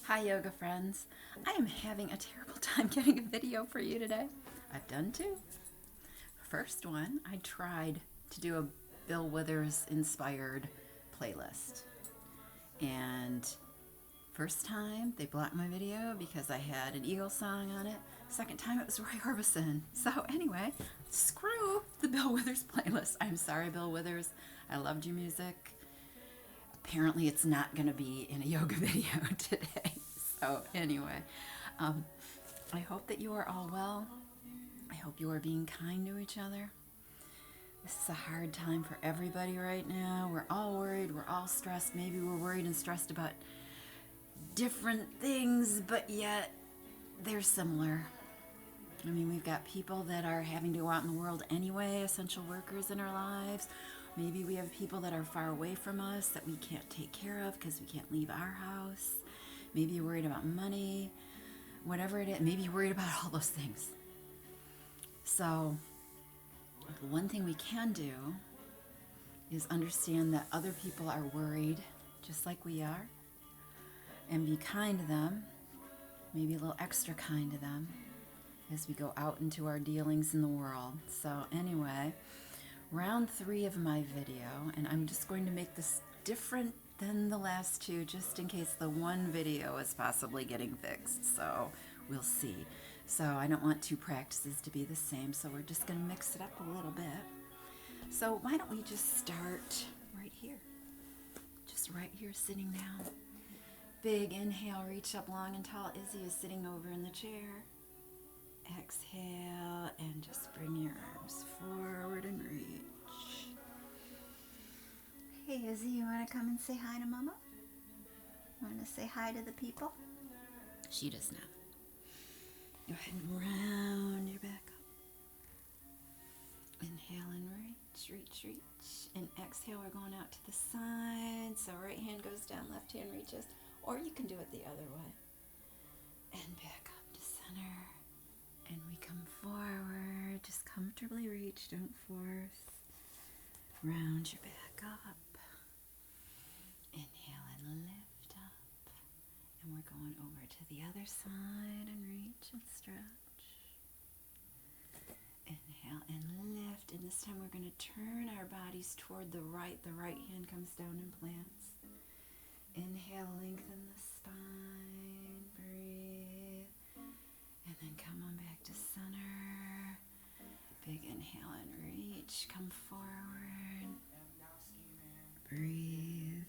Hi yoga friends. I am having a terrible time getting a video for you today. I've done two. First one, I tried to do a Bill Withers inspired playlist. And first time they blocked my video because I had an Eagle song on it. Second time it was Roy Orbison. So anyway, screw the Bill Withers playlist. I'm sorry, Bill Withers. I loved your music. Apparently it's not going to be in a yoga video today. So anyway, I hope that you are all well. I hope you are being kind to each other. This is a hard time for everybody right now. We're all worried. We're all stressed. Maybe we're worried and stressed about different things, but yet they're similar. I mean, we've got people that are having to go out in the world anyway, essential workers in our lives. Maybe we have people that are far away from us that we can't take care of because we can't leave our house. Maybe you're worried about money, whatever it is. Maybe you're worried about all those things. So, the one thing we can do is understand that other people are worried just like we are, and be kind to them, maybe a little extra kind to them as we go out into our dealings in the world. So anyway, round 3 of my video, and I'm just going to make this different than the last two just in case the one video is possibly getting fixed. So we'll see. So I don't want 2 practices to be the same, so we're just going to mix it up a little bit. So why don't we just start right here? Just right here sitting down. Big inhale, reach up long and tall. Izzy is sitting over in the chair. Exhale and just bring your arms forward and reach. Hey Izzy, you want to come and say hi to Mama? Want to say hi to the people? She does not. Go ahead and round your back up. Inhale and reach, reach, reach. And exhale, we're going out to the side. So right hand goes down, left hand reaches. Or you can do it the other way. And back up to center. And we come forward. Just comfortably reach, don't force. Round your back up. Inhale and lift up. And we're going over to the other side and reach and stretch. Inhale and lift. And this time we're going to turn our bodies toward the right. The right hand comes down and plants. Inhale, lengthen the spine. Breathe. And then come on back to center. Big inhale and reach. Come forward. Breathe.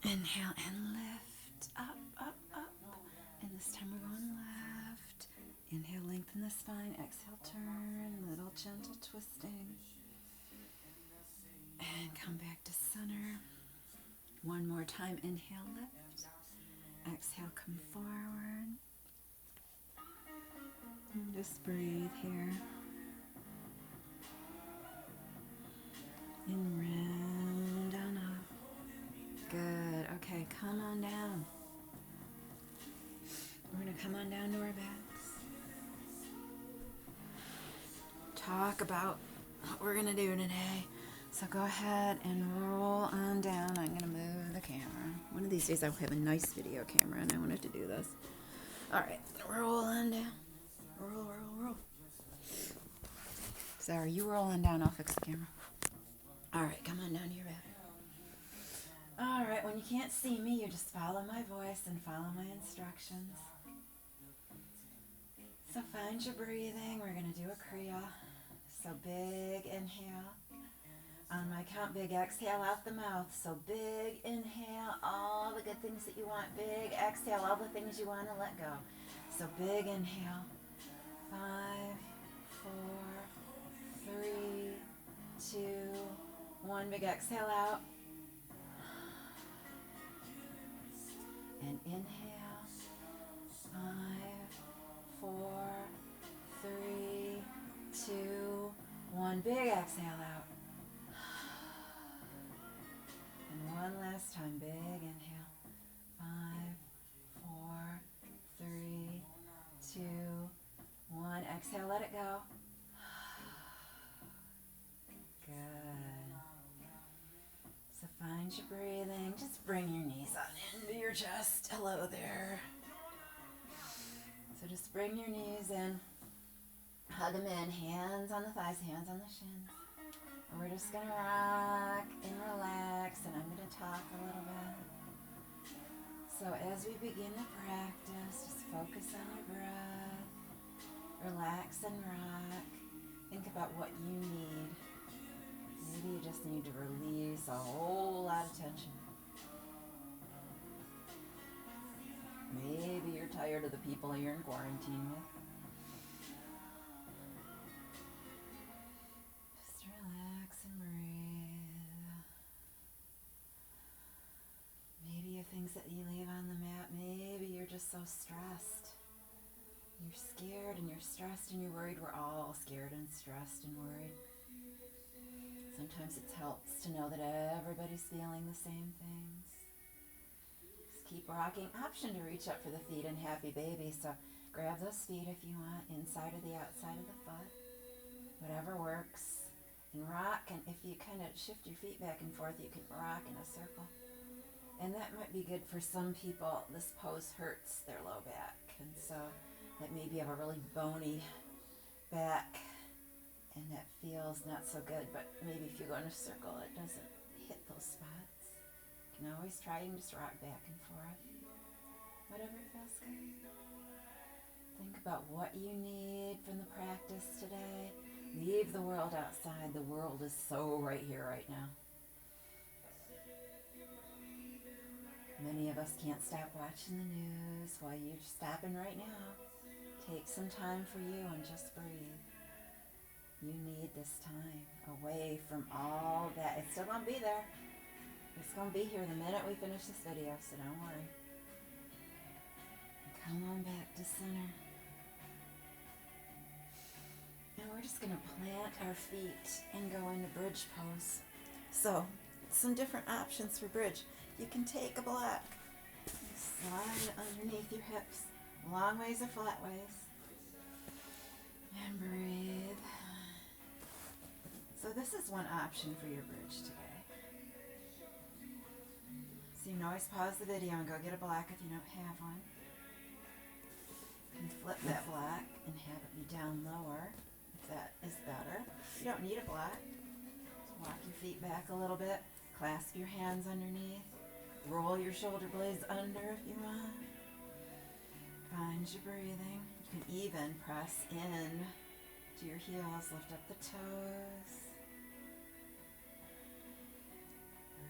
Inhale and lift. Up, up, up. And this time we're going left. Inhale, lengthen the spine. Exhale, turn. Little gentle twisting. And come back to center. One more time. Inhale, lift. Exhale, come forward. And just breathe here. And round on up. Good. Okay, come on down. We're going to come on down to our backs. Talk about what we're going to do today. So go ahead and roll on down. I'm going to move the camera. One of these days I'll have a nice video camera and I wanted to do this. All right, roll on down. Roll, roll, roll. Sorry, you roll on down. I'll fix the camera. All right, come on down to your back. All right, when you can't see me, you just follow my voice and follow my instructions. So find your breathing. We're going to do a Kriya. So big inhale. On my count, big exhale out the mouth. So big inhale, all the good things that you want. Big exhale, all the things you want to let go. So big inhale. 5, 4, 3, 2, 1. Big exhale out. And inhale. 5, 4, 3, 2, 1. Big exhale out. And one last time, big inhale. 5, 4, 3, 2, 1. Exhale, let it go. Good. So find your breathing. Just bring your knees on into your chest. Hello there. So just bring your knees in. Hug them in. Hands on the thighs, hands on the shins. And we're just going to rock and relax, and I'm going to talk a little bit. So as we begin the practice, just focus on your breath. Relax and rock. Think about what you need. Maybe you just need to release a whole lot of tension. Maybe you're tired of the people you're in quarantine with. Just relax and breathe. Maybe you have things that you leave on the mat. Maybe you're just so stressed. You're scared and you're stressed and you're worried. We're all scared and stressed and worried. Sometimes it helps to know that everybody's feeling the same things. Just keep rocking. Option to reach up for the feet in Happy Baby. So grab those feet if you want, inside or the outside of the foot. Whatever works. And rock. And if you kind of shift your feet back and forth, you can rock in a circle. And that might be good for some people. This pose hurts their low back. And so like maybe you have a really bony back and that feels not so good, but maybe if you go in a circle, it doesn't hit those spots. You can always try and just rock back and forth. Whatever feels good. Think about what you need from the practice today. Leave the world outside. The world is so right here, right now. Many of us can't stop watching the news while you're stopping right now. Take some time for you and just breathe. You need this time away from all that. It's still going to be there. It's going to be here the minute we finish this video, so don't worry. Come on back to center. And we're just going to plant our feet and go into bridge pose. So, some different options for bridge. You can take a block, slide underneath your hips, long ways or flat ways, and breathe. So this is one option for your bridge today. So you can always pause the video and go get a block if you don't have one. You can flip that block and have it be down lower, if that is better. You don't need a block. Walk your feet back a little bit, clasp your hands underneath, roll your shoulder blades under if you want. Find your breathing. You can even press in to your heels, lift up the toes.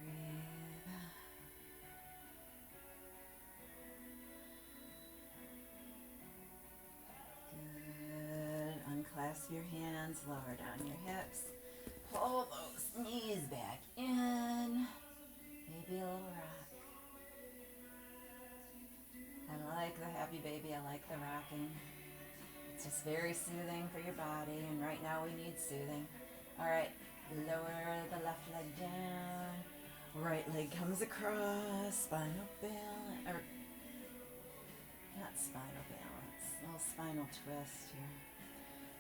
Breathe. Good. Unclasp your hands, lower down your hips. Pull those knees back in. Maybe a little rock. I like the Happy Baby. I like the rocking. It's just very soothing for your body, and right now we need soothing. All right, lower the left leg down. Right leg comes across. Spinal balance, or not spinal balance. A little spinal twist here.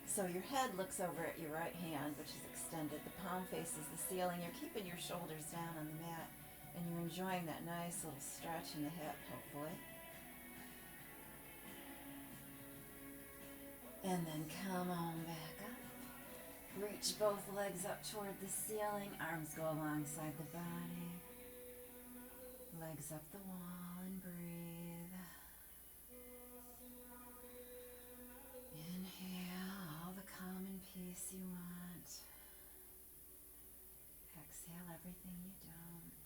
So your head looks over at your right hand, which is extended. The palm faces the ceiling. You're keeping your shoulders down on the mat, and you're enjoying that nice little stretch in the hip, hopefully. And then come on back up. Reach both legs up toward the ceiling. Arms go alongside the body. Legs up the wall and breathe. Inhale all the calm and peace you want. Exhale everything you don't.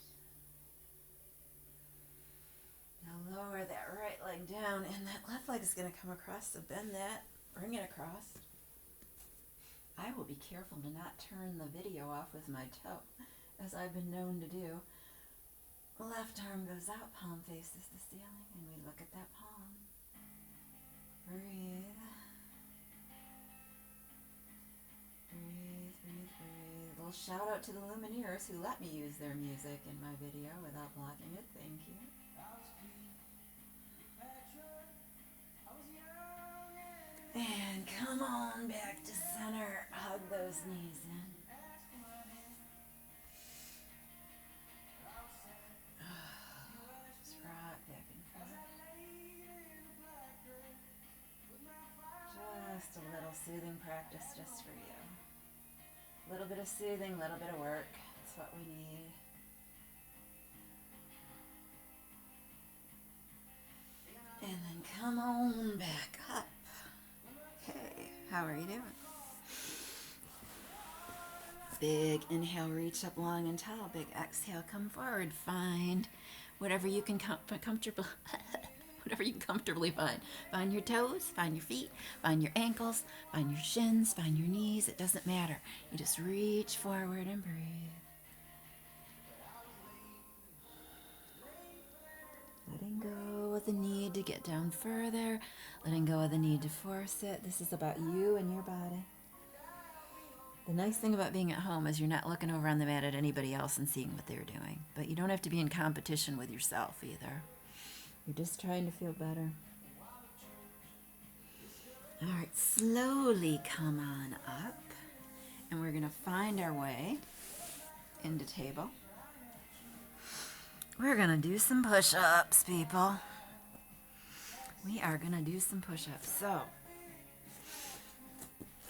Now lower that right leg down, and that left leg is going to come across, so bend that. Bring it across. I will be careful to not turn the video off with my toe, as I've been known to do. Left arm goes out, palm faces the ceiling, and we look at that palm. Breathe. Breathe, breathe, breathe. A little shout out to the Lumineers who let me use their music in my video without blocking it. Thank you. And come on back to center. Hug those knees in. soothing practice just for you. A little bit of soothing, a little bit of work. That's what we need. And then come on back up. Okay, how are you doing? Big inhale, reach up long and tall. Big exhale, come forward. Find whatever you can comfortable. Whatever you can comfortably find. Find your toes, find your feet, find your ankles, find your shins, find your knees. It doesn't matter. You just reach forward and breathe. Letting go of the need to get down further. Letting go of the need to force it. This is about you and your body. The nice thing about being at home is you're not looking over on the mat at anybody else and seeing what they're doing. But you don't have to be in competition with yourself either. You're just trying to feel better. All right, slowly come on up. And we're going to find our way into table. We're going to do some push-ups, people. We are going to do some push-ups. So,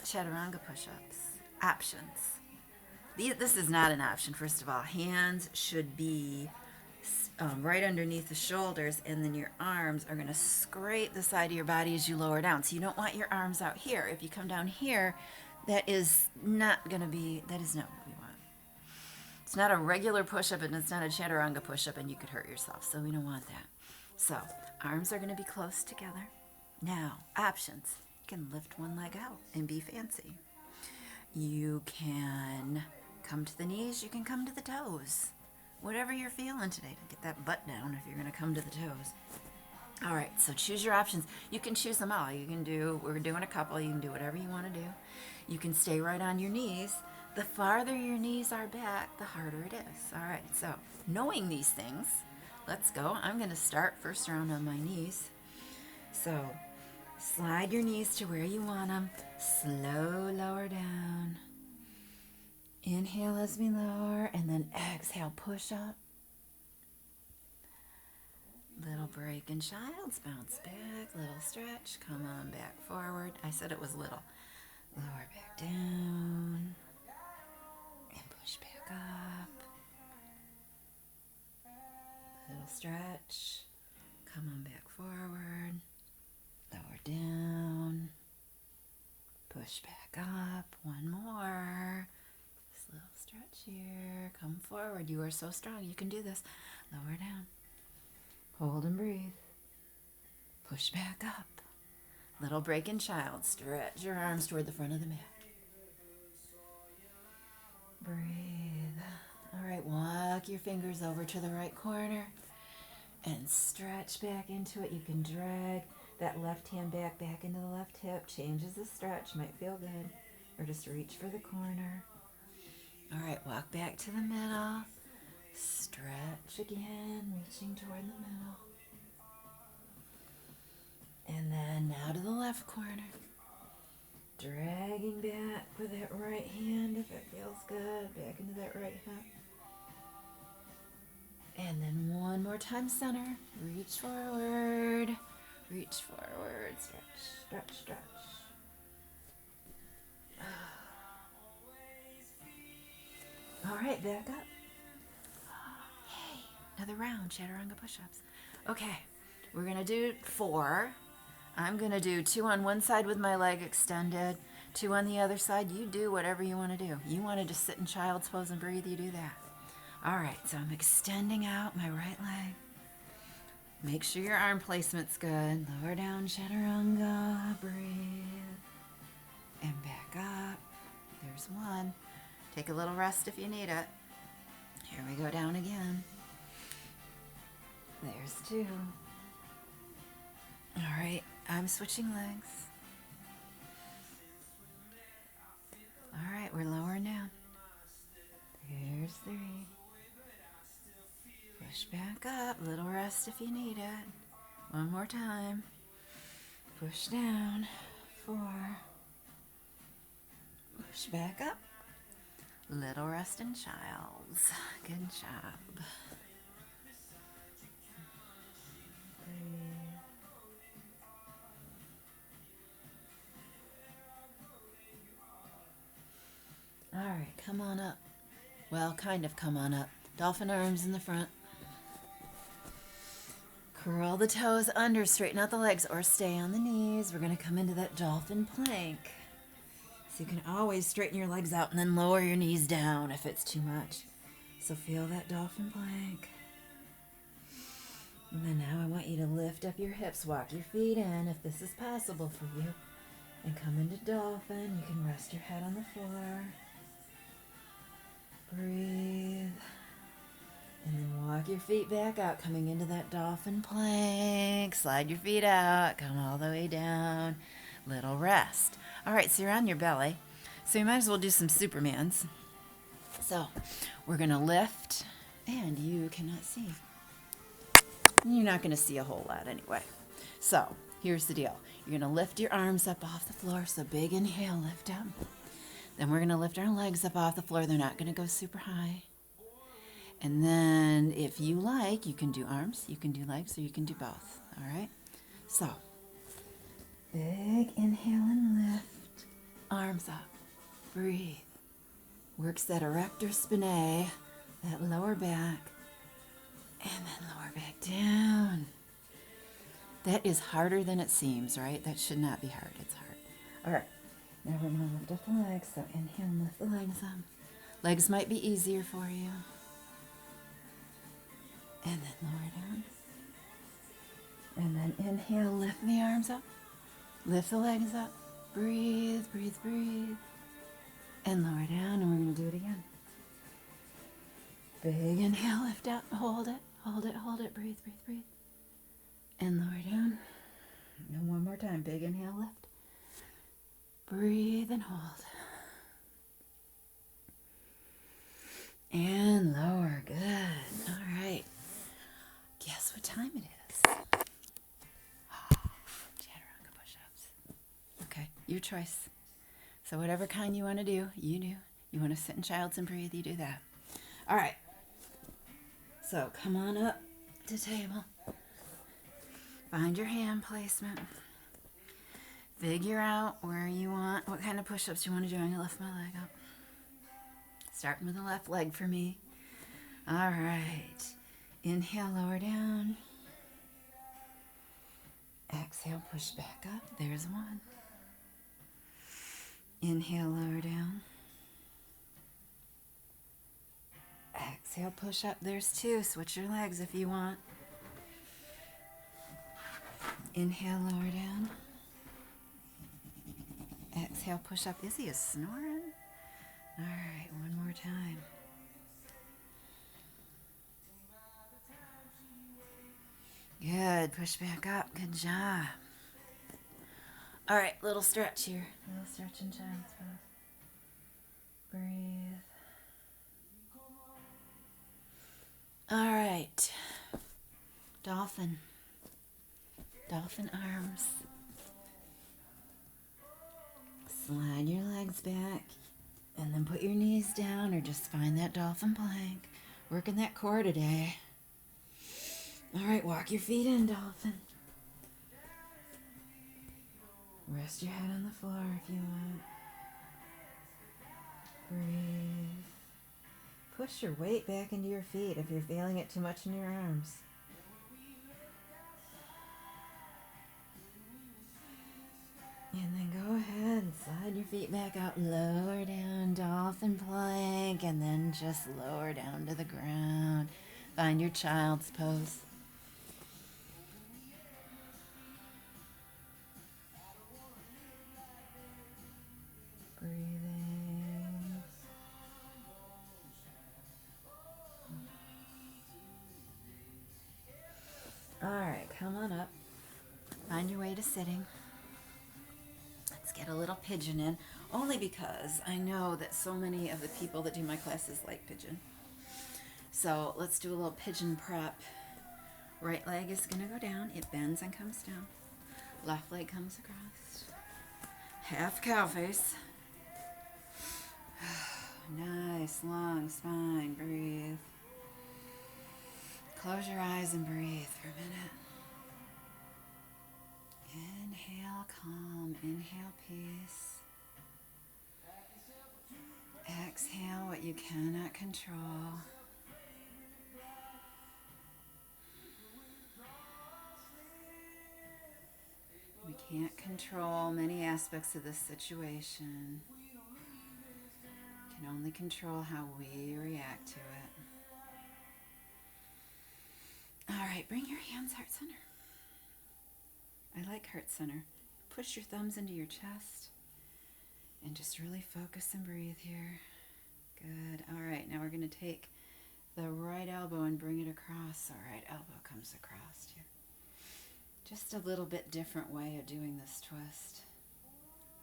chaturanga push-ups. Options. This is not an option, first of all. Hands should be right underneath the shoulders, and then your arms are going to scrape the side of your body as you lower down. So you don't want your arms out here. If you come down here, that is not what we want. It's not a regular push-up, and it's not a chaturanga push-up, and you could hurt yourself. So we don't want that. So arms are going to be close together. Now, options. You can lift one leg out and be fancy. You can come to the knees. You can come to the toes. Whatever you're feeling today to get that butt down if you're going to come to the toes. All right, so choose your options. You can choose them all. We're doing a couple. You can do whatever you want to do. You can stay right on your knees. The farther your knees are back, the harder it is. All right, so knowing these things, let's go. I'm going to start first round on my knees. So slide your knees to where you want them. Slow lower down. Inhale as we lower, and then exhale, push up. Little break in child's, bounce back, little stretch, come on back forward. I said it was little. Lower back down, and push back up. Little stretch, come on back forward, lower down, push back up, one more. Little stretch here. Come forward. You are so strong. You can do this. Lower down. Hold and breathe. Push back up. Little break in child. Stretch your arms toward the front of the mat. Breathe. All right, walk your fingers over to the right corner and stretch back into it. You can drag that left hand back into the left hip. Changes the stretch. Might feel good. Or just reach for the corner. All right, walk back to the middle. Stretch again, reaching toward the middle. And then now to the left corner. Dragging back with that right hand if it feels good. Back into that right hip. And then one more time, center. Reach forward. Reach forward. Stretch, stretch, stretch. All right, back up. Yay, another round, chaturanga push-ups. Okay, we're going to do 4. I'm going to do 2 on one side with my leg extended, 2 on the other side. You do whatever you want to do. You want to just sit in child's pose and breathe, you do that. All right, so I'm extending out my right leg. Make sure your arm placement's good. Lower down, chaturanga, breathe. And back up. There's 1. Take a little rest if you need it. Here we go down again. There's 2. All right, I'm switching legs. All right, we're lowering down. There's 3. Push back up. Little rest if you need it. One more time. Push down. 4. Push back up. Little rest in child's. Good job. Breathe. come on up. Well, kind of come on up. Dolphin arms in the front. Curl the toes under, straighten out the legs, or stay on the knees. We're going to come into that dolphin plank. So you can always straighten your legs out and then lower your knees down if it's too much. So feel that dolphin plank. And then now I want you to lift up your hips, walk your feet in if this is possible for you. And come into dolphin. You can rest your head on the floor. Breathe. And then walk your feet back out, coming into that dolphin plank. Slide your feet out, come all the way down. Little rest. All right, so you're on your belly. So you might as well do some Supermans. So we're going to lift, and you cannot see. You're not going to see a whole lot anyway. So here's the deal. You're going to lift your arms up off the floor. So big inhale, lift up. Then we're going to lift our legs up off the floor. They're not going to go super high. And then if you like, you can do arms, you can do legs, or you can do both. All right? So big inhale and lift. Arms up. Breathe. Works that erector spinae, that lower back, and then lower back down. That is harder than it seems, right? That should not be hard. It's hard. All right. Now we're going to lift up the legs. So inhale and lift the legs up. Legs might be easier for you. And then lower down. And then inhale, lift the arms up. Lift the legs up. Breathe, breathe, breathe. And lower down, and we're going to do it again. Big inhale, lift up, hold it, hold it, hold it. Breathe, breathe, breathe. And lower down. And one more time. Big inhale, lift. Breathe and hold. And lower. Good. All right. Guess what time it is? Chaturanga push-ups. Okay, your choice. So whatever kind you want to do, you do. You want to sit in child's and breathe, you do that. All right. So come on up to table. Find your hand placement. Figure out where you want, what kind of push-ups you want to do. I'm going to lift my leg up. Starting with the left leg for me. All right. Inhale, lower down. Exhale, push back up. There's one. Inhale, lower down. Exhale, push up. There's two. Switch your legs if you want. Inhale, lower down. Exhale, push up. Izzy is snoring. All right, one more time. Good. Push back up. Good job. All right, little stretch here. Little stretch in child's pose. Breathe. All right. Dolphin. Dolphin arms. Slide your legs back and then put your knees down or just find that dolphin plank. Working that core today. All right, walk your feet in, dolphin. Rest your head on the floor if you want. Breathe. Push your weight back into your feet if you're feeling it too much in your arms. And then go ahead and slide your feet back out, lower down, dolphin plank, and then just lower down to the ground. Find your child's pose. Breathing. All right, come on up. Find your way to sitting. Let's get a little pigeon in, only because I know that so many of the people that do my classes like pigeon. So let's do a little pigeon prep. Right leg is going to go down. It bends and comes down. Left leg comes across. Half cow face. Nice, long spine. Breathe. Close your eyes and breathe for a minute. Inhale, calm. Inhale, peace. Exhale, what you cannot control. We can't control many aspects of this situation. We can only control how we react to it. All right, bring your hands heart center. I like heart center. Push your thumbs into your chest and just really focus and breathe here. Good. All right, now we're going to take the right elbow and bring it across. All right, elbow comes across here. Just a little bit different way of doing this twist.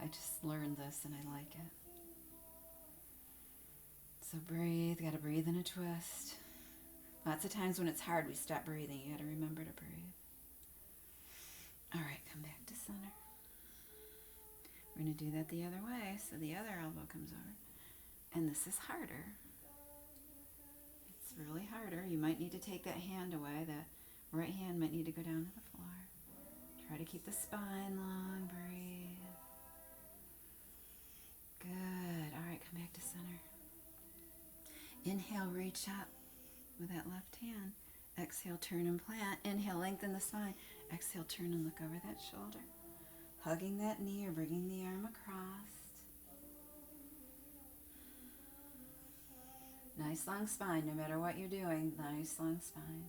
I just learned this and I like it. So breathe, got to breathe in a twist. Lots of times when it's hard, we stop breathing. You got to remember to breathe. All right, come back to center. We're going to do that the other way, so the other elbow comes over. And this is harder. It's really harder. You might need to take that hand away. The right hand might need to go down to the floor. Try to keep the spine long. Breathe. Good. All right, come back to center. Inhale, reach up with that left hand. Exhale, turn and plant. Inhale, lengthen the spine. Exhale, turn and look over that shoulder. Hugging that knee or bringing the arm across. Nice long spine, no matter what you're doing. Nice long spine.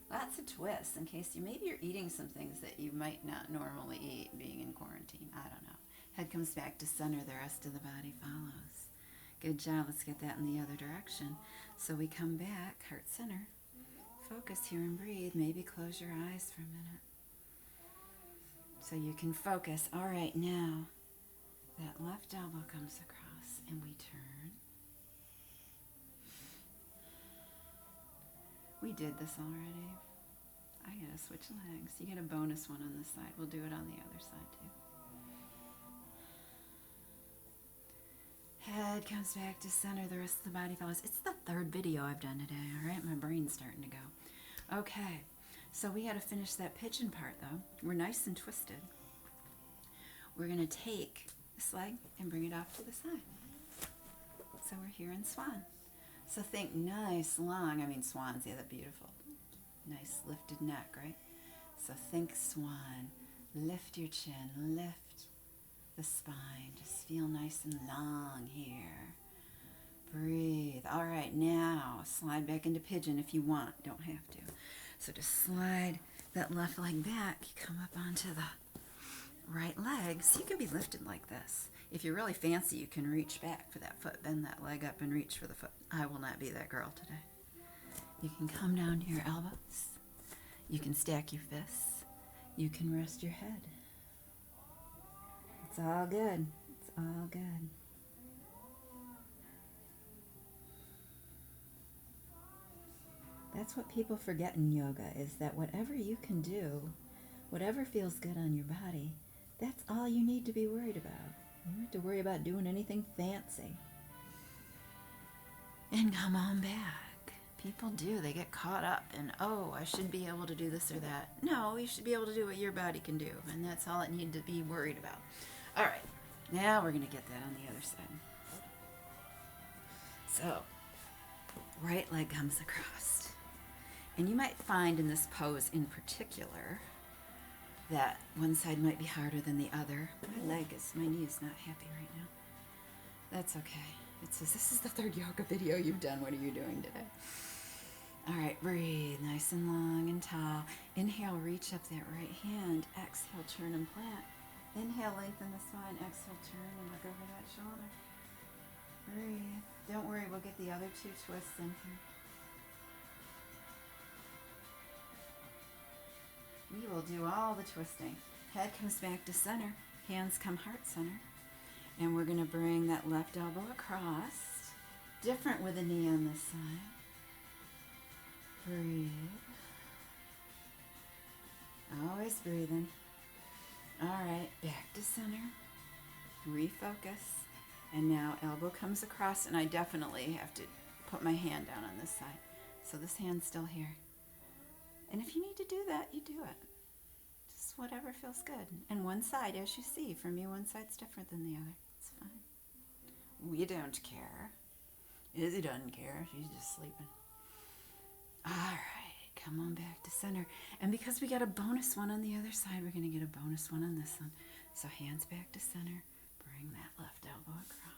Lots of twists in case maybe you're eating some things that you might not normally eat being in quarantine. I don't know. Head comes back to center. The rest of the body follows. Good job. Let's get that in the other direction. So we come back, heart center. Focus here and breathe. Maybe close your eyes for a minute. So you can focus. All right, now that left elbow comes across and we turn. We did this already. I gotta switch legs. You get a bonus one on this side. We'll do it on the other side too. Head comes back to center. The rest of the body follows. It's the third video I've done today, all right? My brain's starting to go. Okay, so we gotta finish that pigeon part though. We're nice and twisted. We're gonna take this leg and bring it off to the side. So we're here in swan. So think nice, long, swans, yeah, they're beautiful. Nice lifted neck, right? So think swan. Lift your chin, lift the spine. Just feel nice and long here. Breathe. All right, now slide back into pigeon if you want. Don't have to. So just slide that left leg back. You come up onto the right leg. So you can be lifted like this. If you're really fancy, you can reach back for that foot. Bend that leg up and reach for the foot. I will not be that girl today. You can come down to your elbows. You can stack your fists. You can rest your head. It's all good. It's all good. That's what people forget in yoga, is that whatever you can do, whatever feels good on your body, that's all you need to be worried about. You don't have to worry about doing anything fancy. And come on back. People do. They get caught up in, oh, I should be able to do this or that. No, you should be able to do what your body can do, and that's all it needs to be worried about. All right, now we're going to get that on the other side. So, right leg comes across. And you might find in this pose in particular that one side might be harder than the other. My knee is not happy right now. That's okay. It says, this is the third yoga video you've done. What are you doing today? All right, breathe nice and long and tall. Inhale, reach up that right hand. Exhale, turn and plant. Inhale, lengthen the spine. Exhale, turn and look over that shoulder. Breathe. Don't worry, we'll get the other two twists in here. We will do all the twisting. Head comes back to center. Hands come heart center. And we're going to bring that left elbow across. Different with the knee on this side. Breathe. Always breathing. All right, back to center. Refocus. And now elbow comes across, and I definitely have to put my hand down on this side. So this hand's still here. And if you need to do that, you do it. Just whatever feels good. And one side, as you see, for me, one side's different than the other. It's fine. We don't care. Izzy doesn't care. She's just sleeping. All right, come on back to center. And because we got a bonus one on the other side, we're going to get a bonus one on this one. So hands back to center. Bring that left elbow across.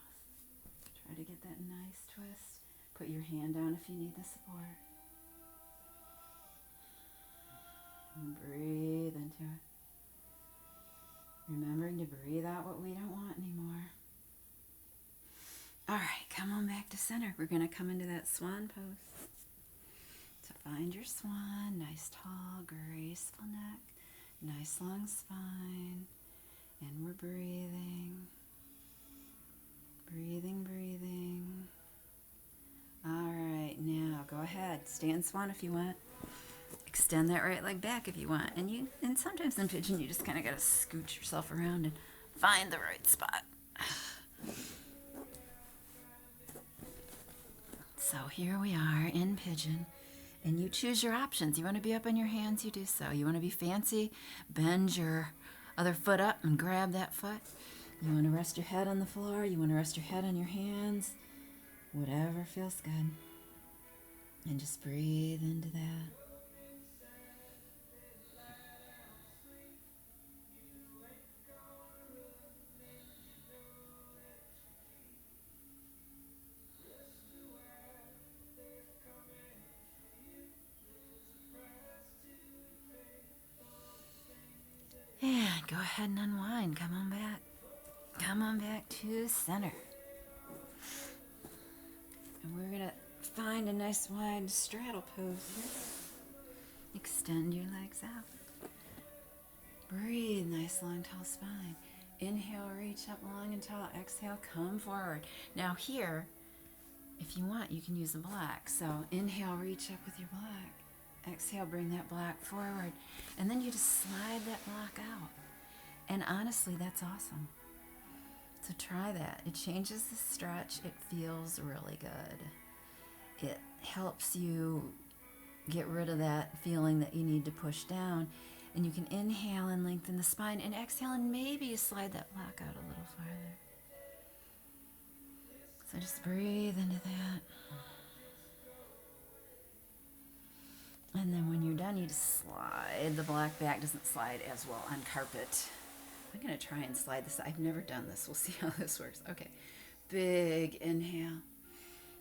Try to get that nice twist. Put your hand down if you need the support. And breathe into it. Remembering to breathe out what we don't want anymore. All right, come on back to center. We're going to come into that swan pose. So find your swan. Nice, tall, graceful neck. Nice, long spine. And we're breathing. Breathing, breathing. All right, now go ahead. Stay in swan if you want. Extend that right leg back if you want. And sometimes in pigeon, you just kind of got to scooch yourself around and find the right spot. So here we are in pigeon. And you choose your options. You want to be up on your hands, you do so. You want to be fancy, bend your other foot up and grab that foot. You want to rest your head on the floor. You want to rest your head on your hands. Whatever feels good. And just breathe into that. And go ahead and unwind. Come on back. Come on back to center. And we're going to find a nice wide straddle pose here. Extend your legs out. Breathe, nice long tall spine. Inhale, reach up long and tall. Exhale, come forward. Now here, if you want, you can use the block. So inhale, reach up with your block. Exhale, bring that block forward. And then you just slide that block out. And honestly, that's awesome. So try that. It changes the stretch. It feels really good. It helps you get rid of that feeling that you need to push down. And you can inhale and lengthen the spine, and exhale and maybe you slide that block out a little farther. So just breathe into that. And then when you're done, you just slide the block back. Doesn't slide as well on carpet. I'm going to try and slide this. I've never done this. We'll see how this works. Okay. Big inhale.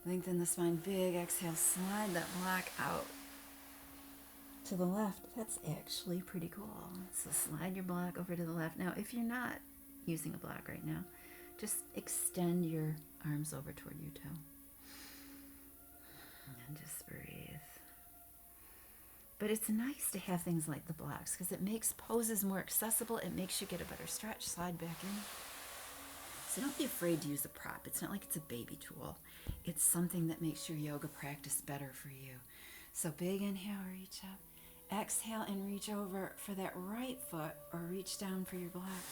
Lengthen the spine. Big exhale. Slide that block out to the left. That's actually pretty cool. So slide your block over to the left. Now, if you're not using a block right now, just extend your arms over toward your toe. And just breathe. But it's nice to have things like the blocks because it makes poses more accessible. It makes you get a better stretch. Slide back in. So don't be afraid to use a prop. It's not like it's a baby tool. It's something that makes your yoga practice better for you. So big inhale, reach up. Exhale and reach over for that right foot or reach down for your block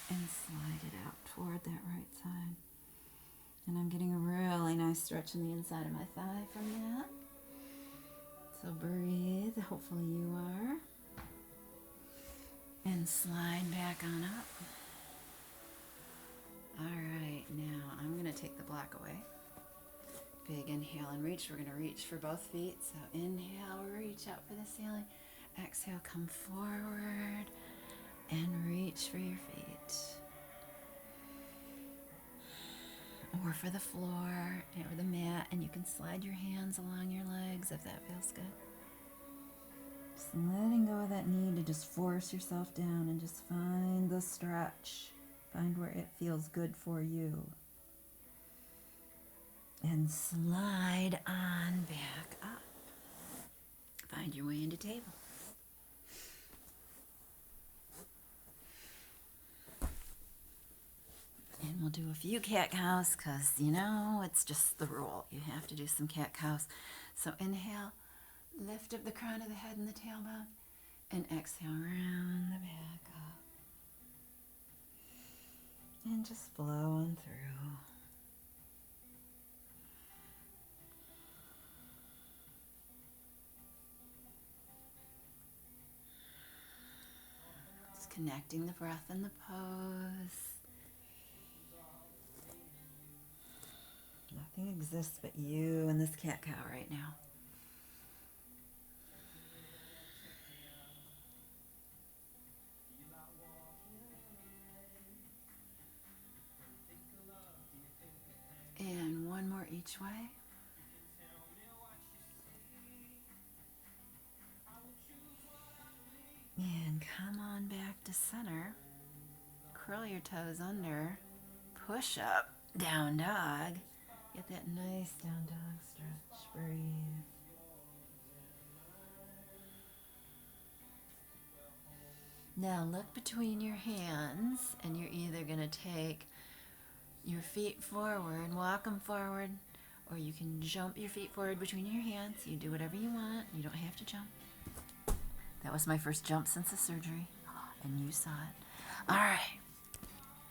and slide it out toward that right side. And I'm getting a really nice stretch in the inside of my thigh from that. So breathe, hopefully you are. And slide back on up. All right, now I'm going to take the block away. Big inhale and reach. We're going to reach for both feet. So inhale, reach out for the ceiling. Exhale, come forward and reach for your feet. Or for the floor or the mat, and you can slide your hands along your legs if that feels good. Just letting go of that need to just force yourself down and just find the stretch. Find where it feels good for you. And slide on back up. Find your way into table. And we'll do a few cat-cows because, it's just the rule. You have to do some cat-cows. So inhale, lift up the crown of the head and the tailbone, and exhale, round the back up. And just flow on through. connecting the breath and the pose. Nothing exists but you and this cat-cow right now. And one more each way. And come on back to center. Curl your toes under. Push up, down dog. Get that nice down dog stretch. Breathe. Now look between your hands, and you're either going to take your feet forward, walk them forward, or you can jump your feet forward between your hands. You do whatever you want. You don't have to jump. That was my first jump since the surgery, and you saw it. All right.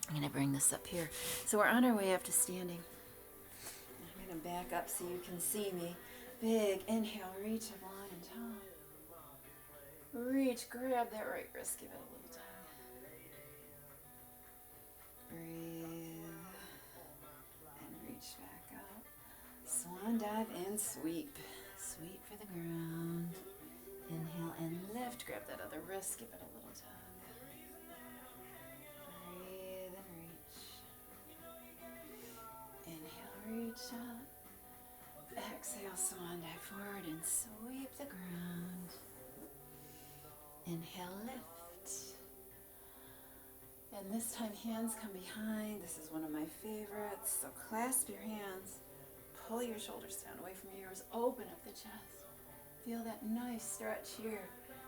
I'm going to bring this up here. So we're on our way up to standing. I'm going to back up so you can see me. Big inhale, reach up long and tall. Reach, grab that right wrist, give it a little tug. Breathe. And reach back up. Swan dive and sweep. Sweep for the ground. Inhale and lift. Grab that other wrist, give it a little tug. Reach up. Exhale, swan dive forward and sweep the ground. Inhale, lift. And this time hands come behind. This is one of my favorites. So clasp your hands. Pull your shoulders down away from your ears. Open up the chest. Feel that nice stretch here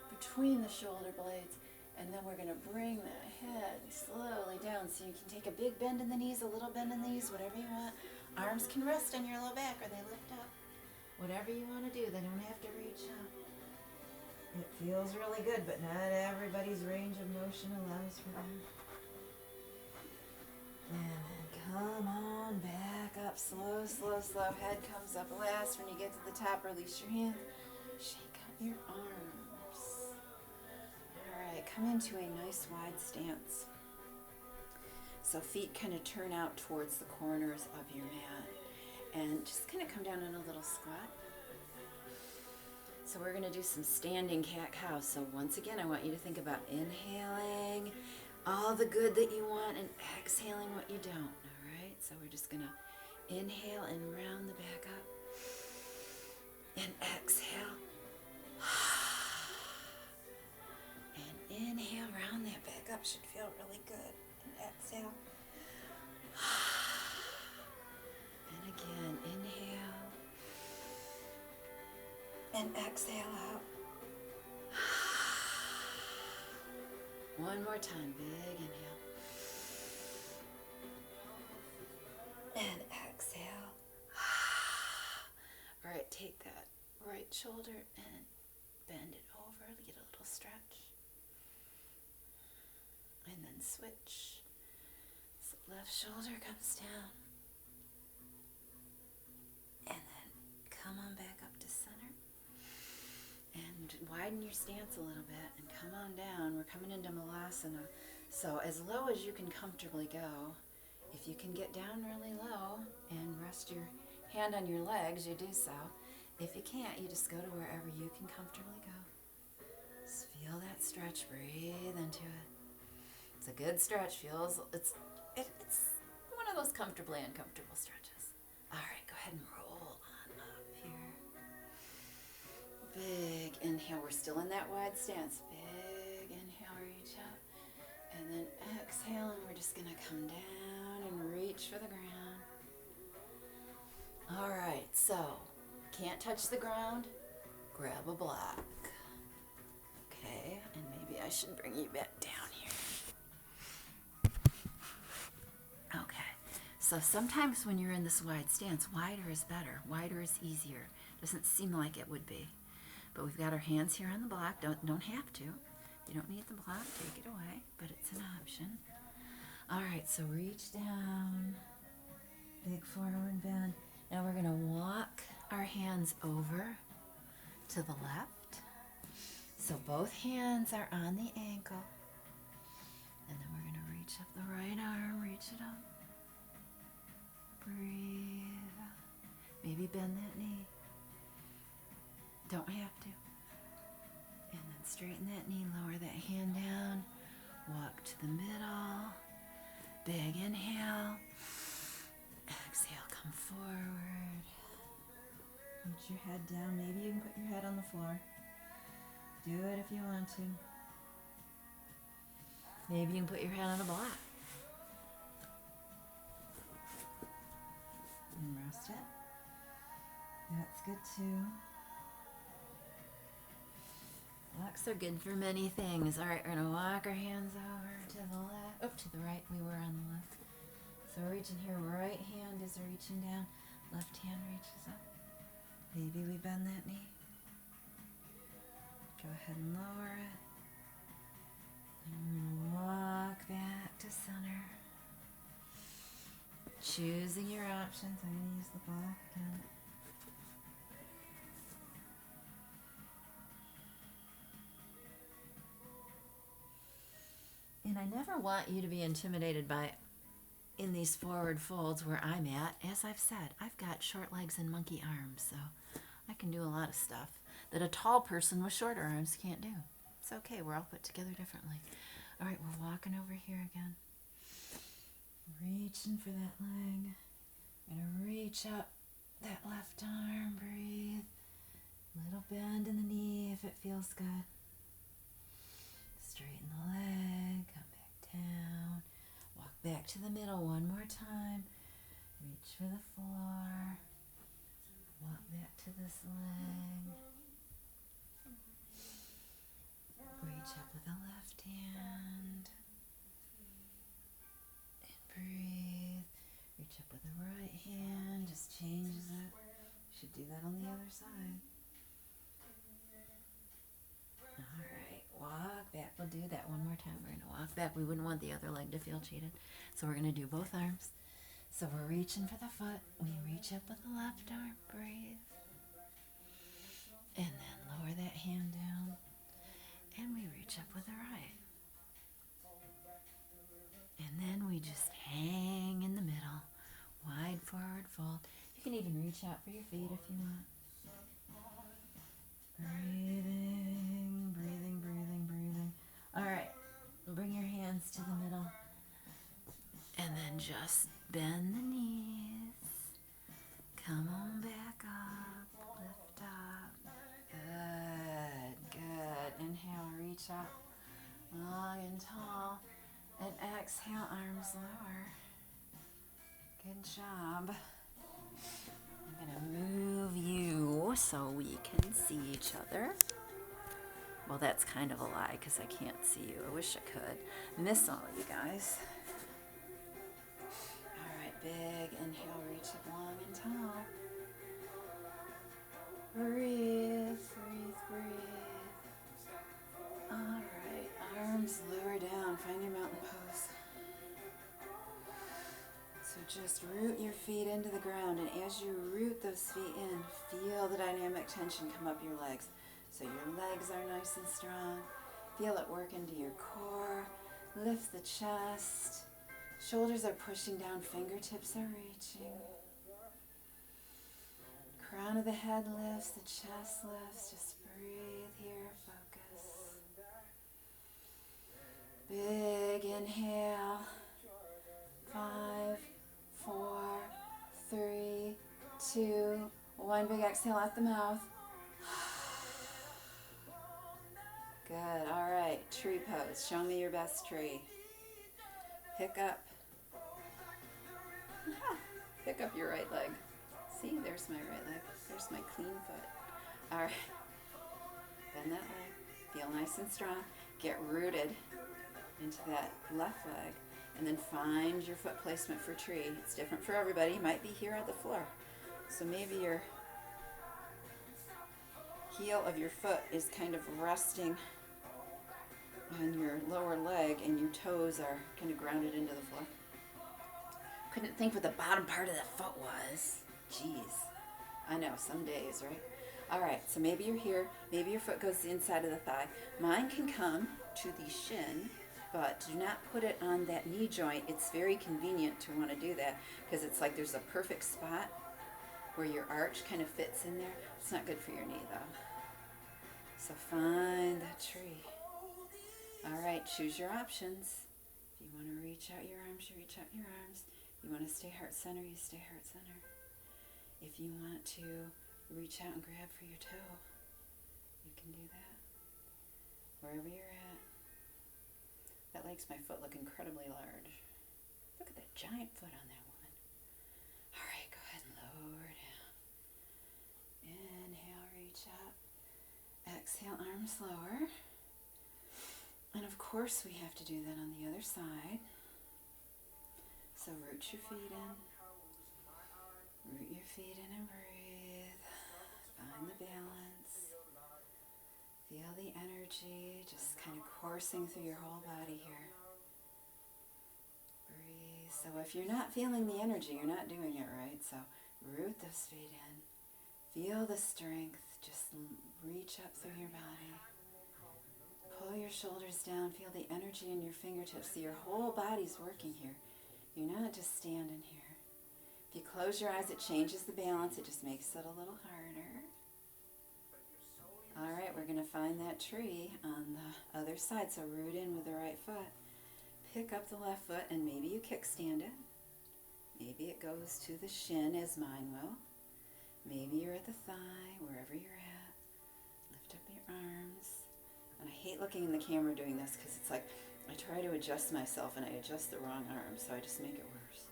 between the shoulder blades. And then we're going to bring the head slowly down so you can take a big bend in the knees, a little bend in the knees, whatever you want. Arms can rest on your low back or they lift up. Whatever you want to do, they don't have to reach up. It feels really good, but not everybody's range of motion allows for that. And come on back up, slow, slow, slow. Head comes up last. When you get to the top, release your hands. Shake out your arms. All right, come into a nice wide stance. So feet kind of turn out towards the corners of your mat. And just kind of come down in a little squat. So we're going to do some standing cat-cow. So once again, I want you to think about inhaling all the good that you want and exhaling what you don't. All right? So we're just going to inhale and round the back up. And exhale. And inhale, round that back up. Should feel really good. And exhale. And again, inhale. And exhale out. One more time, big inhale. And exhale. All right, take that right shoulder and bend it over, get a little stretch. And then switch. So left shoulder comes down. And then come on back up to center. And widen your stance a little bit and come on down. We're coming into Malasana. So as low as you can comfortably go. If you can get down really low and rest your hand on your legs, you do so. If you can't, you just go to wherever you can comfortably go. Just feel that stretch. Breathe into it. It's a good stretch. It's one of those comfortably uncomfortable stretches. All right, go ahead and roll on up here. Big inhale. We're still in that wide stance. Big inhale, reach up. And then exhale, and we're just going to come down and reach for the ground. All right, so can't touch the ground, grab a block. Okay, and maybe I should bring you back down here. Okay, so sometimes when you're in this wide stance, wider is better. Wider is easier. Doesn't seem like it would be. But we've got our hands here on the block. Don't have to. You don't need the block. Take it away, but it's an option. All right, so reach down. Big forward bend. Now we're going to walk our hands over to the left. So both hands are on the ankle. And then we're going to reach up the right arm, reach it up. Breathe. Maybe bend that knee. Don't have to. And then straighten that knee, lower that hand down. Walk to the middle. Big inhale. Exhale, come forward. Put your head down. Maybe you can put your head on the floor. Do it if you want to. Maybe you can put your head on a block. And rest it. That's good too. Blocks are good for many things. All right, we're gonna walk our hands over to the left, up to the right. We were on the left. So we're reaching here. Right hand is reaching down. Left hand reaches up. Maybe we bend that knee. Go ahead and lower it. And walk back to center. Choosing your options. I'm going to use the block again. And I never want you to be intimidated by in these forward folds where I'm at. As I've said, I've got short legs and monkey arms, so I can do a lot of stuff that a tall person with shorter arms can't do. It's okay, we're all put together differently. All right, we're walking over here again. Reaching for that leg. Gonna reach up that left arm, breathe. Little bend in the knee if it feels good. Straighten the leg, come back down. Walk back to the middle one more time. Reach for the floor. Walk back to this leg. Reach up with the left hand. And breathe. Reach up with the right hand. Just changes it. Should do that on the other side. Alright, walk back. We'll do that one more time. We're going to walk back. We wouldn't want the other leg to feel cheated. So we're going to do both arms. So we're reaching for the foot. We reach up with the left arm. Breathe. And then lower that hand down. And we reach up with the right. And then we just hang in the middle. Wide forward fold. You can even reach out for your feet if you want. Breathing, breathing, breathing, breathing. All right, bring your hands to the middle. And then just bend the knees. Come on back up. Lift up. Good, good. Inhale, reach up. Long and tall. And exhale, arms lower. Good job. I'm going to move you so we can see each other. Well, that's kind of a lie because I can't see you. I wish I could. Miss all you guys. All right, big inhale, reach up long and tall. Breathe, breathe, breathe. All right, arms lower down. Find your mountain pose. So just root your feet into the ground, and as you root those feet in, feel the dynamic tension come up your legs. So your legs are nice and strong. Feel it work into your core. Lift the chest. Shoulders are pushing down, fingertips are reaching. Crown of the head lifts, the chest lifts. Just breathe here, focus. Big inhale. 5, 4, 3, 2, 1. Big exhale out the mouth. Good. All right. Tree pose. Show me your best tree. Pick up. Pick up your right leg. See, there's my right leg. There's my clean foot. All right. Bend that leg. Feel nice and strong. Get rooted into that left leg. And then find your foot placement for tree. It's different for everybody. You might be here on the floor. So maybe your heel of your foot is kind of resting on your lower leg and your toes are kind of grounded into the floor. Couldn't think what the bottom part of the foot was. Jeez. I know, some days, right? All right, so maybe you're here. Maybe your foot goes to the inside of the thigh. Mine can come to the shin but do not put it on that knee joint. It's very convenient to want to do that because it's like there's a perfect spot where your arch kind of fits in there. It's not good for your knee though. So find that tree. All right, choose your options. If you want to reach out your arms, you reach out your arms. You want to stay heart center, you stay heart center. If you want to reach out and grab for your toe, you can do that. Wherever you're at. That makes my foot look incredibly large. Look at that giant foot on that one. All right, go ahead and lower down. Inhale, reach up. Exhale, arms lower. And of course we have to do that on the other side. So root your feet in. Root your feet in and breathe. Find the balance. Feel the energy just kind of coursing through your whole body here. Breathe. So if you're not feeling the energy, you're not doing it right. So root those feet in. Feel the strength. Just reach up through your body. Pull your shoulders down. Feel the energy in your fingertips. So your whole body's working here. You're not just standing here. If you close your eyes, it changes the balance. It just makes it a little harder. All right, we're going to find that tree on the other side. So root in with the right foot. Pick up the left foot and maybe you kickstand it. Maybe it goes to the shin as mine will. Maybe you're at the thigh, wherever you're at. Lift up your arms. And I hate looking in the camera doing this because it's like I try to adjust myself and I adjust the wrong arm, so I just make it worse.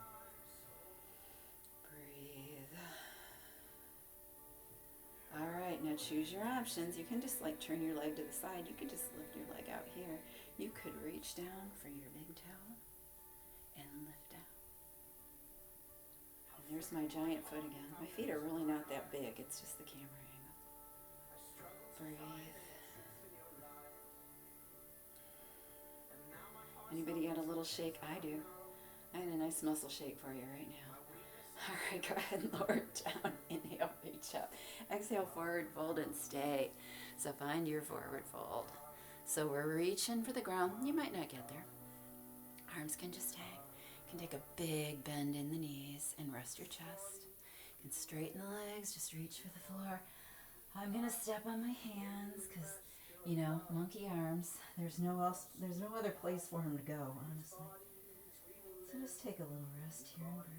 Breathe. All right, now choose your options. You can just like turn your leg to the side. You could just lift your leg out here. You could reach down for your big toe and lift out. And there's my giant foot again. My feet are really not that big. It's just the camera angle. Breathe. Anybody got a little shake? I do. I had a nice muscle shake for you right now. All right, go ahead and lower it down. Inhale, reach up. Exhale, forward fold and stay. So find your forward fold. So we're reaching for the ground. You might not get there. Arms can just hang. You can take a big bend in the knees and rest your chest. You can straighten the legs, just reach for the floor. I'm going to step on my hands because, you know, monkey arms. There's no other place for him to go, honestly. So just take a little rest here and breathe.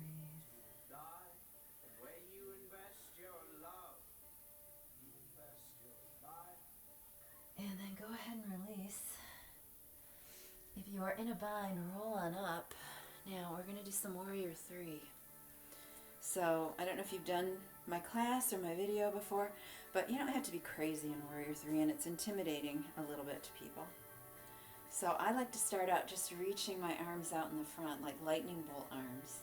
And then go ahead and release. If you are in a bind, roll on up. Now we're going to do some Warrior 3. So I don't know if you've done my class or my video before, but you don't have to be crazy in Warrior 3, and it's intimidating a little bit to people. So I like to start out just reaching my arms out in the front, like lightning bolt arms.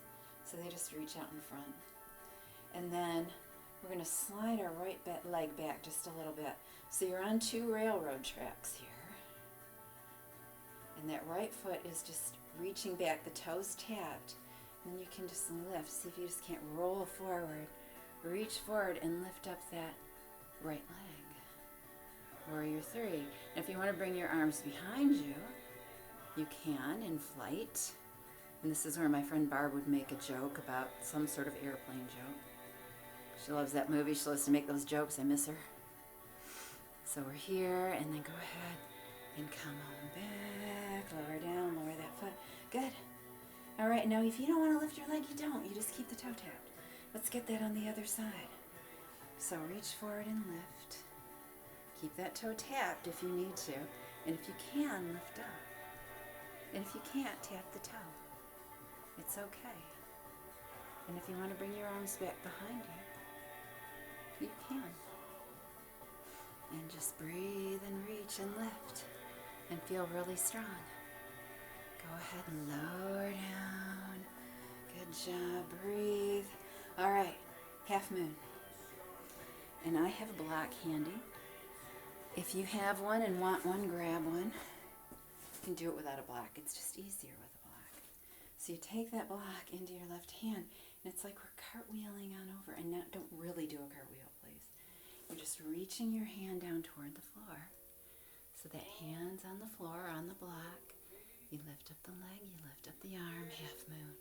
So they just reach out in front. And then we're going to slide our right leg back just a little bit. So you're on 2 railroad tracks here. And that right foot is just reaching back, the toes tapped. And then you can just lift. See if you just can't roll forward. Reach forward and lift up that right leg. Warrior 3. And if you want to bring your arms behind you, you can in flight. And this is where my friend Barb would make a joke about some sort of airplane joke. She loves that movie. She loves to make those jokes. I miss her. So we're here, and then go ahead and come on back. Lower down, lower that foot. Good. All right, now if you don't want to lift your leg, you don't. You just keep the toe tapped. Let's get that on the other side. So reach forward and lift. Keep that toe tapped if you need to. And if you can, lift up. And if you can't, tap the toe. It's okay. And if you want to bring your arms back behind you, you can. And just breathe and reach and lift and feel really strong. Go ahead and lower down. Good job. Breathe. All right. Half moon. And I have a block handy. If you have one and want one, grab one. You can do it without a block. It's just easier with a block. So you take that block into your left hand, and it's like we're cartwheeling on over. And now, don't really do a cartwheel, please. You're just reaching your hand down toward the floor. So that hand's on the floor, on the block. You lift up the leg, you lift up the arm, half moon.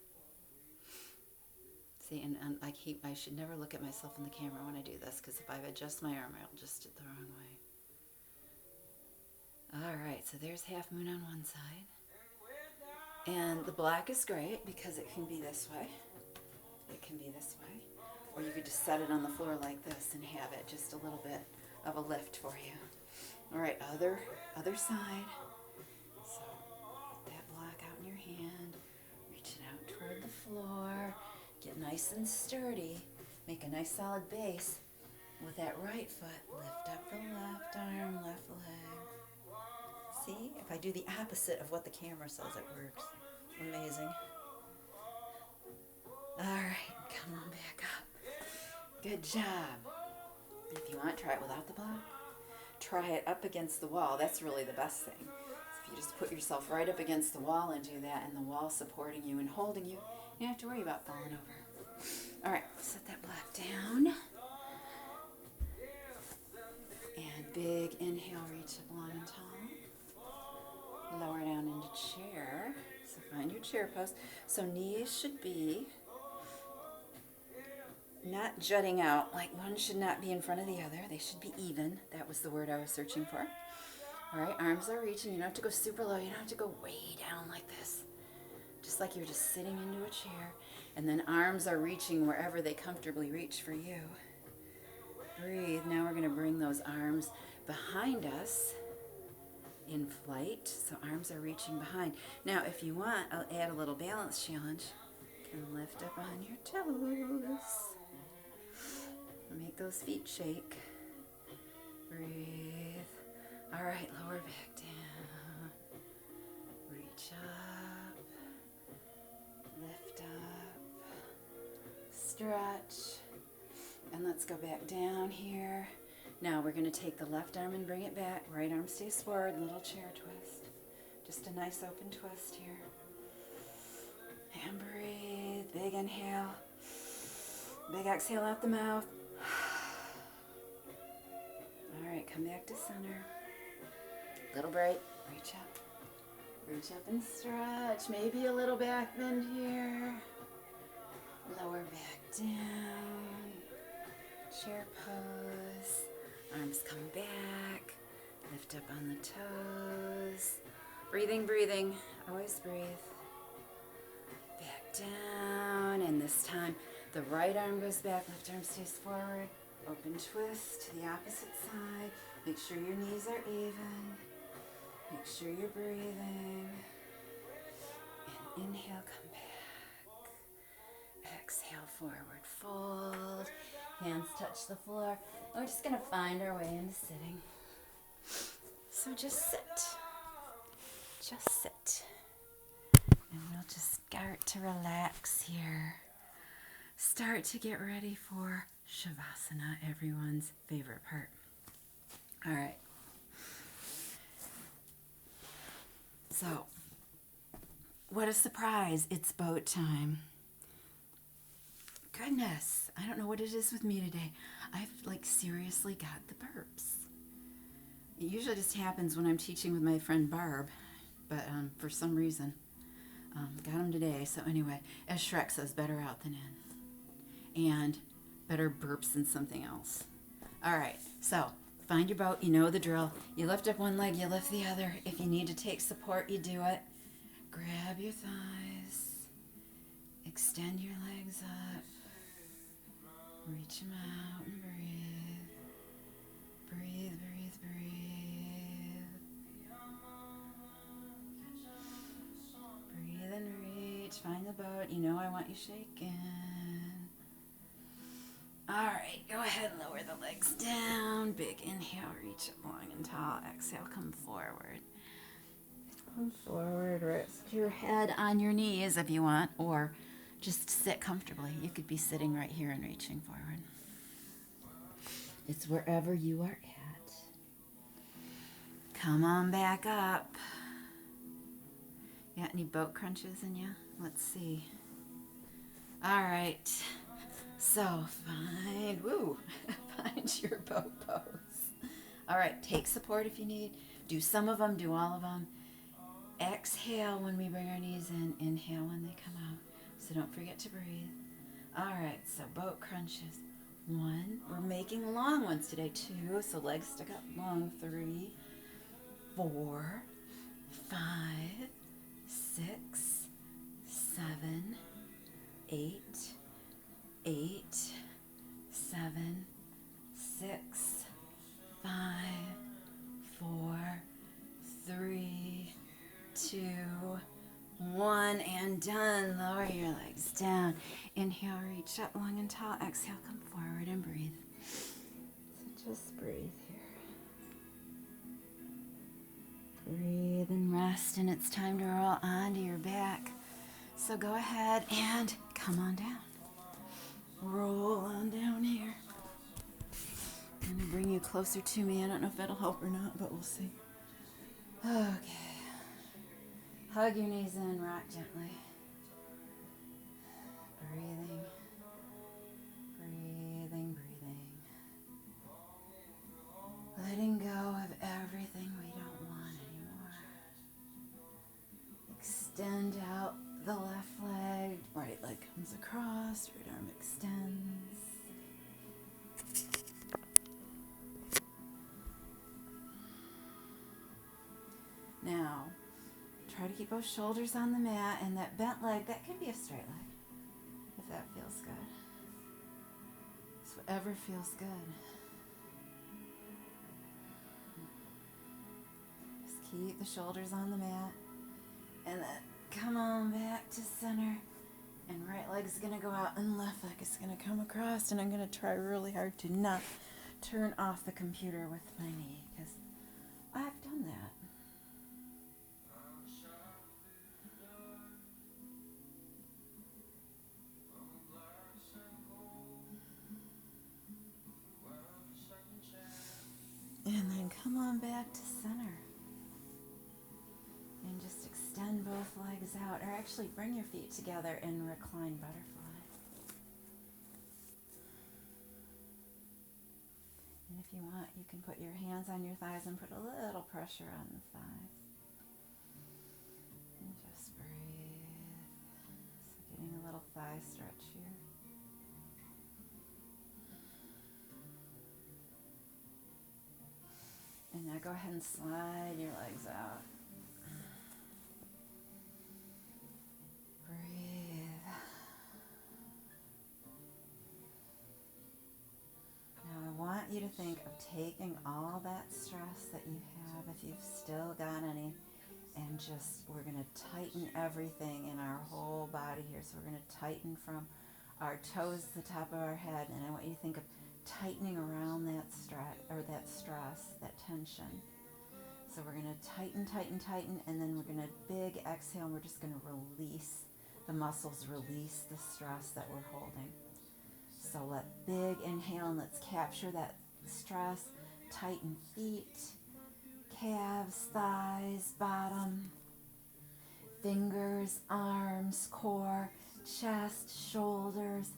See, and I should never look at myself in the camera when I do this, because if I adjust my arm, I'll just do it the wrong way. All right, so there's half moon on one side. And the black is great because it can be this way. It can be this way. Or you could just set it on the floor like this and have it just a little bit of a lift for you. All right, other side. So put that black out in your hand. Reach it out toward the floor. Get nice and sturdy. Make a nice solid base. With that right foot, lift up the left arm, left leg. See, if I do the opposite of what the camera says, it works. Amazing. All right, come on back up. Good job. If you want, try it without the block. Try it up against the wall. That's really the best thing. If you just put yourself right up against the wall and do that, and the wall supporting you and holding you, you don't have to worry about falling over. All right, set that block down. And big inhale, reach up long and tall. Lower down into chair. So find your chair pose. So knees should be not jutting out, like one should not be in front of the other. They should be even. That was the word I was searching for. All right, arms are reaching. You don't have to go super low. You don't have to go way down like this. Just like you're just sitting into a chair. And then arms are reaching wherever they comfortably reach for you. Breathe. Now we're going to bring those arms behind us in flight. So arms are reaching behind. Now, if you want, I'll add a little balance challenge. You can lift up on your toes. Make those feet shake. Breathe. All right, lower back down. Reach up. Lift up. Stretch. And let's go back down here. Now we're going to take the left arm and bring it back. Right arm stays forward. Little chair twist. Just a nice open twist here. And breathe. Big inhale. Big exhale out the mouth. All right, come back to center. Little break. Reach up. Reach up and stretch. Maybe a little back bend here. Lower back down. Chair pose. Arms come back. Lift up on the toes. Breathing, breathing. Always breathe. Back down. And this time, the right arm goes back. Left arm stays forward. Open twist to the opposite side. Make sure your knees are even. Make sure you're breathing. And inhale, come back. Exhale, forward fold. Hands touch the floor. We're just going to find our way into sitting. So just sit. Just sit. And we'll just start to relax here. Start to get ready for Shavasana, everyone's favorite part. All right. So, what a surprise. It's boat time. Goodness, I don't know what it is with me today. I've seriously got the burps. It usually just happens when I'm teaching with my friend Barb, but for some reason, got them today. So anyway, as Shrek says, better out than in. And better burps than something else. All right, so find your boat. You know the drill. You lift up one leg, you lift the other. If you need to take support, you do it. Grab your thighs. Extend your legs up. Reach them out and breathe. Breathe, breathe, breathe. Breathe and reach. Find the boat. You know I want you shaking. All right, go ahead and lower the legs down. Big inhale, reach up long and tall. Exhale, come forward. Come forward, rest your head on your knees if you want, or just sit comfortably. You could be sitting right here and reaching forward. It's wherever you are at. Come on back up. You got any boat crunches in you? Let's see. All right. So find your boat pose. All right, take support if you need. Do some of them, do all of them. Exhale when we bring our knees in. Inhale when they come out. So don't forget to breathe. All right, so boat crunches. 1. We're making long ones today. 2. So legs stick up long. 3, 4, 5, 6, 7, 8, 8, 7, 6, 5, 4, 3, 2, 1, and done. Lower your legs down. Inhale, reach up long and tall. Exhale, come forward and breathe. So just breathe here. Breathe and rest, and it's time to roll onto your back. So go ahead and come on down. Roll on down here. I'm going to bring you closer to me. I don't know if that'll help or not, but we'll see. Okay. Hug your knees in, rock gently. Breathing, breathing, breathing. Letting go of everything we don't want anymore. Extend out the left leg. Right leg comes across, right arm extends. Now, try to keep both shoulders on the mat, and that bent leg, that can be a straight leg, if that feels good. It's whatever feels good. Just keep the shoulders on the mat, and then come on back to center, and right leg is going to go out, and left leg is going to come across, and I'm going to try really hard to not turn off the computer with my knee, because I've done that. And then come on back to center. And just extend both legs out. Or actually bring your feet together in recline butterfly. And if you want, you can put your hands on your thighs and put a little pressure on the thighs. And just breathe. So getting a little thigh stretch here. And now go ahead and slide your legs out. Breathe. Now I want you to think of taking all that stress that you have, if you've still got any, and we're going to tighten everything in our whole body here. So we're going to tighten from our toes to the top of our head, and I want you to think of tightening around that stress, that tension. So we're going to tighten, tighten, tighten, and then we're going to big exhale, and we're just going to release the muscles, release the stress that we're holding. So let big inhale, and let's capture that stress. Tighten feet, calves, thighs, bottom, fingers, arms, core, chest, shoulders,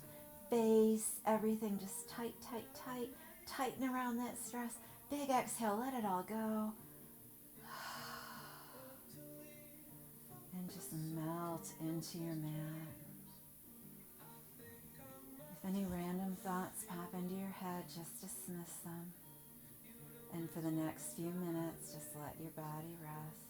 face, everything just tight, tight, tight. Tighten around that stress. Big exhale, let it all go. And just melt into your mat. If any random thoughts pop into your head, just dismiss them. And for the next few minutes, just let your body rest.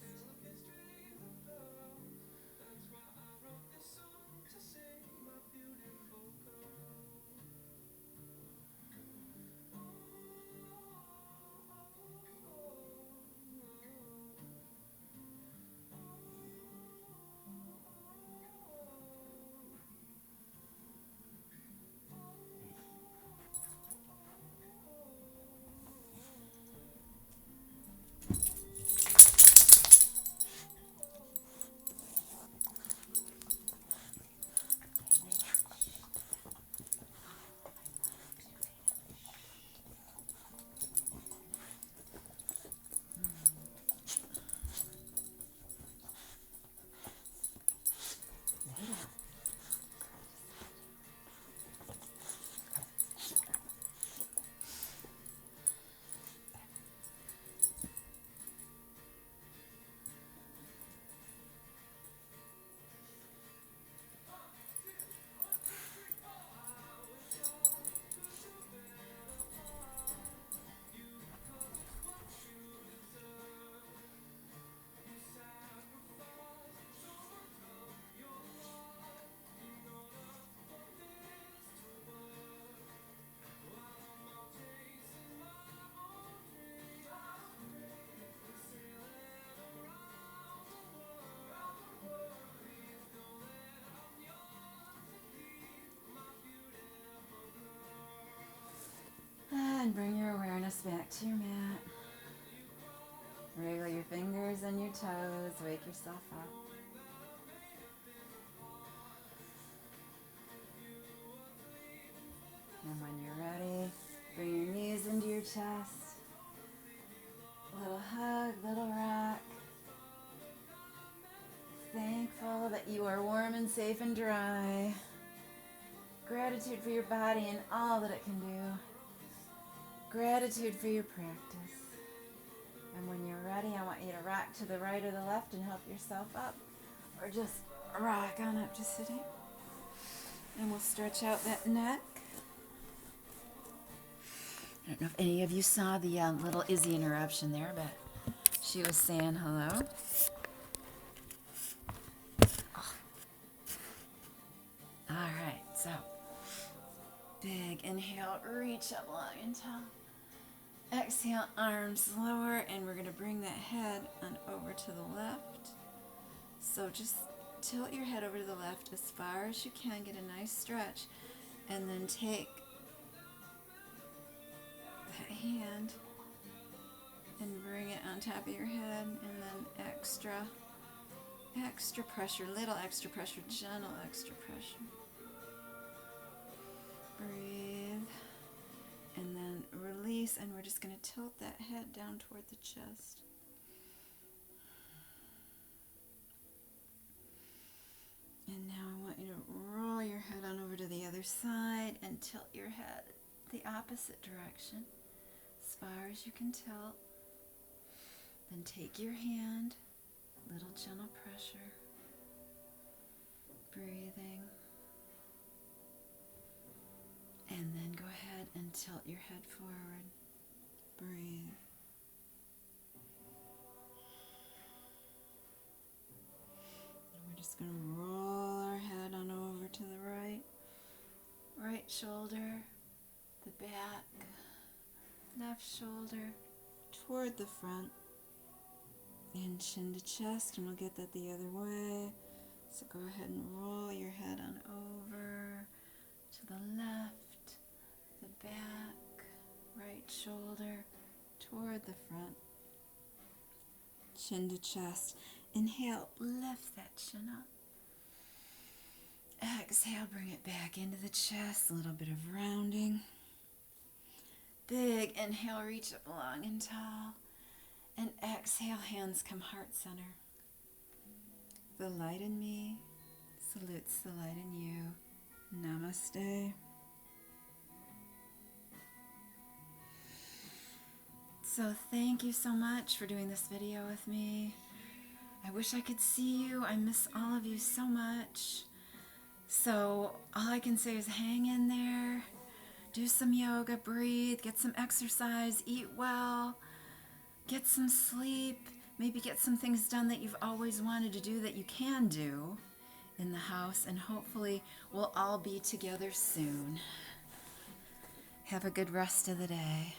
Wriggle your fingers and your toes. Wake yourself up. And when you're ready, bring your knees into your chest. Little hug, little rock. Thankful that you are warm and safe and dry. Gratitude for your body and all that it can do. Gratitude for your practice. And when you're ready, I want you to rock to the right or the left and help yourself up. Or just rock on up to sitting. And we'll stretch out that neck. I don't know if any of you saw the little Izzy interruption there, but she was saying hello. Oh. All right, so big inhale, reach up long and tall. Exhale, arms lower, and we're going to bring that head on over to the left. So just tilt your head over to the left as far as you can, get a nice stretch, and then take that hand and bring it on top of your head, and then extra pressure, little extra pressure, gentle extra pressure. Breathe, and then release, and we're just going to tilt that head down toward the chest. And now I want you to roll your head on over to the other side and tilt your head the opposite direction as far as you can tilt. Then take your hand, little gentle pressure, breathing, and then go ahead and tilt your head forward. Breathe. And we're just going to roll our head on over to the right shoulder, the back, left shoulder, toward the front, and chin to chest, and we'll get that the other way. So go ahead and roll your head on over to the left, the back, right shoulder, toward the front, chin to chest. Inhale, lift that chin up. Exhale, bring it back into the chest, a little bit of rounding. Big inhale, reach up long and tall. And exhale, hands come heart center. The light in me salutes the light in you. Namaste. So thank you so much for doing this video with me. I wish I could see you. I miss all of you so much. So all I can say is hang in there, do some yoga, breathe, get some exercise, eat well, get some sleep, maybe get some things done that you've always wanted to do that you can do in the house, and hopefully we'll all be together soon. Have a good rest of the day.